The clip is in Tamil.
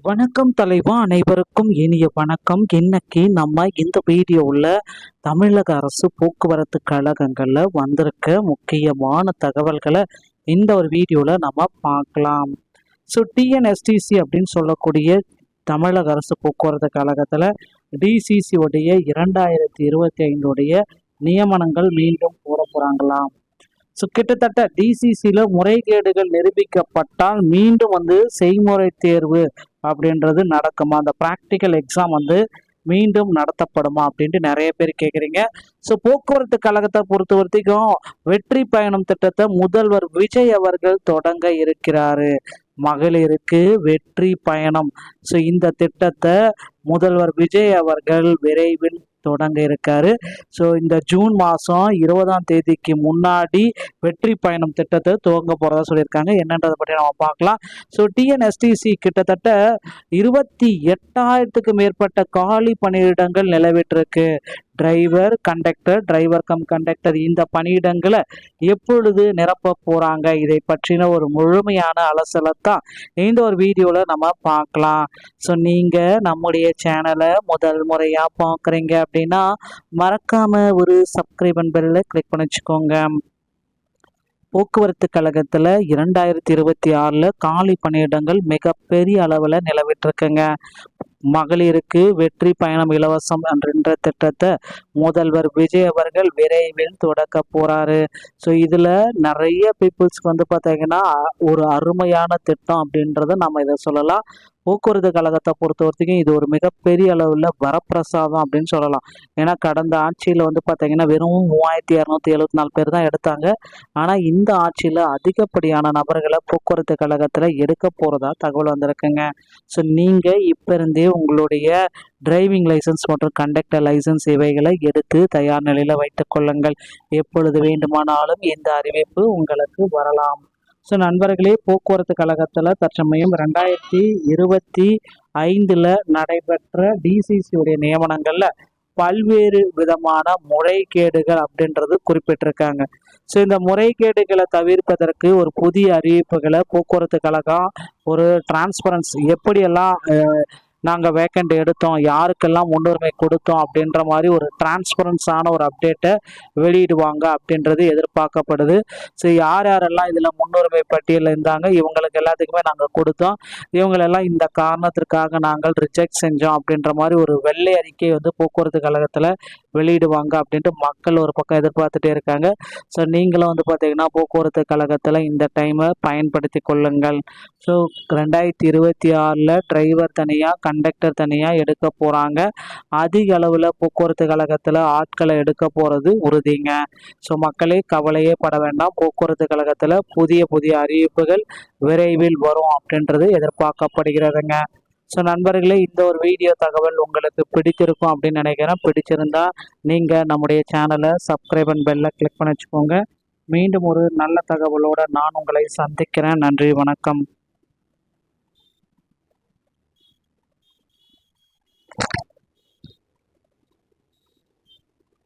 வணக்கம் தலைவா, அனைவருக்கும் இனிய வணக்கம். இன்னைக்கு நம்ம இந்த வீடியோவில் தமிழக அரசு போக்குவரத்து கழகங்களில் வந்திருக்க முக்கியமான தகவல்களை இந்த ஒரு வீடியோவில் நம்ம பார்க்கலாம். ஸோ டிஎன்எஸ்டிசி அப்படின்னு சொல்லக்கூடிய தமிழக அரசு போக்குவரத்து கழகத்தில் டிசிசி உடைய 2025 நியமனங்கள் மீண்டும் போட போகிறாங்களாம். ஸோ கிட்டத்தட்ட டிசிசியில் முறைகேடுகள் நிரூபிக்கப்பட்டால் மீண்டும் செய்முறை தேர்வு அப்படின்றது நடக்குமா, அந்த ப்ராக்டிக்கல் எக்ஸாம் மீண்டும் நடத்தப்படுமா அப்படின்ட்டு நிறைய பேர் கேட்குறீங்க. ஸோ போக்குவரத்து கழகத்தை பொறுத்த வரைக்கும் வெற்றி பயணம் திட்டத்தை முதல்வர் விஜய் அவர்கள் தொடங்க இருக்கிறாரு. மகளிருக்கு வெற்றி பயணம், ஸோ இந்த திட்டத்தை முதல்வர் விஜய் அவர்கள் விரைவில் தொடங்க இருக்காரு. ஸோ இந்த ஜூன் மாதம் 20 முன்னாடி வெற்றி பயணம் திட்டத்தை துவங்க போகிறதா சொல்லியிருக்காங்க. என்னன்றதை பற்றி நம்ம பார்க்கலாம். ஸோ டிஎன்எஸ்டிசி கிட்டத்தட்ட 28,000க்கு மேற்பட்ட காலி பணியிடங்கள் நிலவிட்டிருக்கு. டிரைவர் கம் கண்டக்டர் இந்த பணியிடங்களை எப்பொழுது நிரப்ப போறாங்க, இதை பற்றின ஒரு முழுமையான அலசலை தான் இந்த ஒரு வீடியோவில் நம்ம பார்க்கலாம். ஸோ நீங்கள் நம்முடைய சேனலை முதல் முறையாக பார்க்குறீங்க அப்படின்னா மறக்காம ஒரு சப்ஸ்கிரைப் பெல்ல கிளிக் பண்ணி வச்சுக்கோங்க. போக்குவரத்து கழகத்தில் 2026 காலி பணியிடங்கள் மிகப்பெரிய அளவில் நிலவிட்டிருக்குங்க. மகளிருக்கு வெற்றி பயணம் இலவசம் என்ற திட்டத்தை முதல்வர் விஜய் அவர்கள் விரைவில் தொடக்க போறாரு. ஸோ இதில் நிறைய பீப்புள்ஸ்க்கு பார்த்தீங்கன்னா ஒரு அருமையான திட்டம் அப்படின்றத நம்ம இதை சொல்லலாம். போக்குவரத்து கழகத்தை பொறுத்த வரைக்கும் இது ஒரு மிகப்பெரிய அளவில் வரப்பிரசாதம் அப்படின்னு சொல்லலாம். ஏன்னா கடந்த ஆட்சியில் பார்த்தீங்கன்னா வெறும் 3274 பேர் தான் எடுத்தாங்க. ஆனால் இந்த ஆட்சியில் அதிகப்படியான நபர்களை போக்குவரத்து கழகத்தில் எடுக்க போகிறதா தகவல் வந்திருக்குங்க. ஸோ நீங்கள் இப்போ இருந்தே உங்களுடைய டிரைவிங் லைசன்ஸ் மற்றும் கண்டக்டர் லைசன்ஸ் இவைகளை எடுத்து தயார் நிலையில் வைத்துக் கொள்ளுங்கள். எப்பொழுது வேண்டுமானாலும் இந்த அறிவிப்பு உங்களுக்கு வரலாம். ஸோ நண்பர்களே, போக்குவரத்து கழகத்தில் தற்சமயம் 2025 நடைபெற்ற டிசிசியுடைய நியமனங்களில் பல்வேறு விதமான முறைகேடுகள் அப்படின்றது குறிப்பிட்டிருக்காங்க. ஸோ இந்த முறைகேடுகளை தவிர்ப்பதற்கு ஒரு புதிய அறிவிப்புகளை போக்குவரத்து கழகம் ஒரு டிரான்ஸ்பரன்சி எப்படியெல்லாம் நாங்கள் வேக்கண்ட் எடுத்தோம், யாருக்கெல்லாம் முன்னுரிமை கொடுத்தோம் அப்படின்ற மாதிரி ஒரு டிரான்ஸ்பரன்ஸான ஒரு அப்டேட்டை வெளியிடுவாங்க அப்படின்றது எதிர்பார்க்கப்படுது. ஸோ யாரெல்லாம் இதில் முன்னுரிமை பட்டியலில் இருந்தாங்க இவங்களுக்கு எல்லாத்துக்குமே நாங்கள் கொடுத்தோம், இவங்களெல்லாம் இந்த காரணத்திற்காக நாங்கள் ரிஜெக்ட் செஞ்சோம் அப்படின்ற மாதிரி ஒரு வெள்ளை அறிக்கை போக்குவரத்து கழகத்தில் வெளியிடுவாங்க அப்படின்ட்டு மக்கள் ஒரு பக்கம் எதிர்பார்த்துட்டே இருக்காங்க. ஸோ நீங்களும் பார்த்தீங்கன்னா போக்குவரத்து கழகத்தில் இந்த டைமை பயன்படுத்தி கொள்ளுங்கள். ஸோ 2026 டிரைவர் தனியாக கண்டக்டர் தனியாக எடுக்க போகிறாங்க. அதிக அளவில் போக்குவரத்து கழகத்தில் ஆட்களை எடுக்க போகிறது உறுதிங்க. ஸோ மக்களே கவலையே பட வேண்டாம். போக்குவரத்து கழகத்தில் புதிய புதிய அறிவிப்புகள் விரைவில் வரும் அப்படின்றது எதிர்பார்க்கப்படுகிறதுங்க. ஸோ நண்பர்களே, இந்த ஒரு வீடியோ தகவல் உங்களுக்கு பிடிச்சிருக்கும் அப்படின்னு நினைக்கிறேன். பிடிச்சிருந்தா நீங்கள் நம்முடைய சேனலை சப்ஸ்கிரைப் அண்ட் பெல்லை கிளிக் பண்ணி வச்சுக்கோங்க. மீண்டும் ஒரு நல்ல தகவலோடு நான் உங்களை சந்திக்கிறேன். நன்றி, வணக்கம்.